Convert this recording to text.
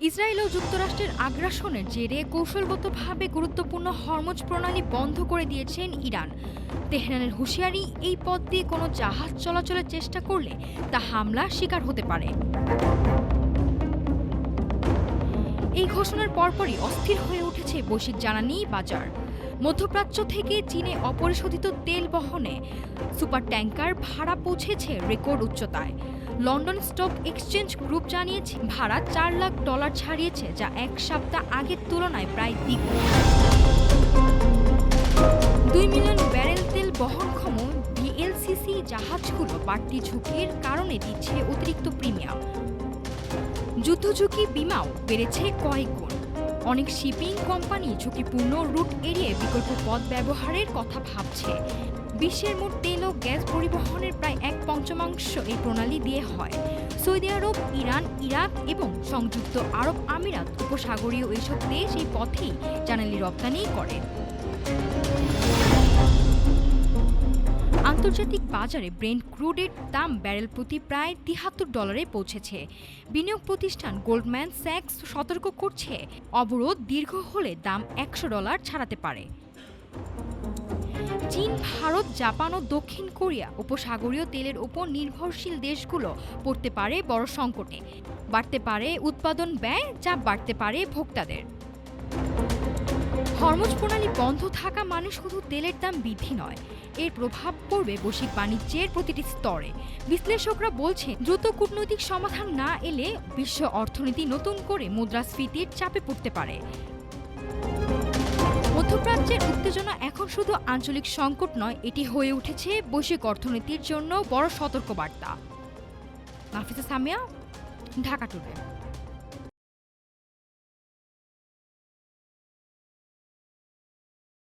Israel ও যুক্তরাষ্ট্রের আগ্রাসনের জেরে কৌশলগতভাবে গুরুত্বপূর্ণ হরমুজ প্রণালী বন্ধ করে দিয়েছেন ইরান। তেহরানের হুঁশিয়ারি, এই পথ দিয়ে কোনো জাহাজ চলাচলের চেষ্টা করলে তা হামলার শিকার হতে পারে। এই ঘোষণার পরপরই অস্থির হয়ে উঠেছে বৈশ্বিক জ্বালানি বাজার। মধ্যপ্রাচ্য থেকে চীনে অপরিশোধিত তেল বহনে সুপার ট্যাঙ্কার ভাড়া পৌঁছেছে রেকর্ড উচ্চতায়। লন্ডন স্টক এক্সচেঞ্জ গ্রুপ জানিয়েছে ভাড়া $4 লাখ ছাড়িয়েছে, যা এক সপ্তাহ আগের তুলনায় প্রায় দ্বিগুণ। 2 মিলিয়ন ব্যারেল তেল বহনক্ষম VLCC জাহাজগুলো বাড়তি ঝুঁকির কারণে দিচ্ছে অতিরিক্ত প্রিমিয়াম। যুদ্ধঝুঁকি বিমাও বেড়েছে কয়েক গুণ। অনেক শিপিং কোম্পানি ঝুঁকিপূর্ণ রুট এড়িয়ে বিকল্প পথ ব্যবহারের কথা ভাবছে। বিশ্বের মোট তেল ও গ্যাস পরিবহনের প্রায় 1/5 এই প্রণালী দিয়ে হয়। সৌদি আরব, ইরান, ইরাক এবং সংযুক্ত আরব আমিরাত উপসাগরীয় এইসব দেশ এই পথেই জ্বালানি রপ্তানি করে। আন্তর্জাতিক বাজারে ব্রেন্ট ক্রুডের দাম ব্যারেল প্রতি প্রায় $73 পৌঁছেছে। বিনিয়োগ প্রতিষ্ঠান গোল্ডম্যান স্যাক্স সতর্ক করছে, অবরোধ দীর্ঘ হলে দাম $100 ছাড়াতে পারে। চীন, ভারত, জাপান ও দক্ষিণ কোরিয়া উপসাগরীয় তেলের ওপর নির্ভরশীল দেশগুলো পড়তে পারে বড় সংকটে। বাড়তে পারে উৎপাদন ব্যয়, যা বাড়তে পারে ভোক্তাদের। হরমুজ প্রণালী বন্ধ থাকা মানে শুধু তেলের দাম বৃদ্ধি নয়, এর প্রভাব পড়বে বৈশ্বিক বাণিজ্যের প্রতিটি স্তরে। বিশ্লেষকরা বলছেন, দ্রুত কূটনৈতিক সমাধান না এলে বিশ্ব অর্থনীতি নতুন করে মুদ্রাস্ফীতির চাপে পড়তে পারে। মধ্যপ্রাচ্যের উত্তেজনা এখন শুধু আঞ্চলিক সংকট নয়, এটি হয়ে উঠেছে বৈশ্বিক অর্থনীতির জন্য বড় সতর্কবার্তা। নাফিসা সামিয়া, ঢাকা টুডে।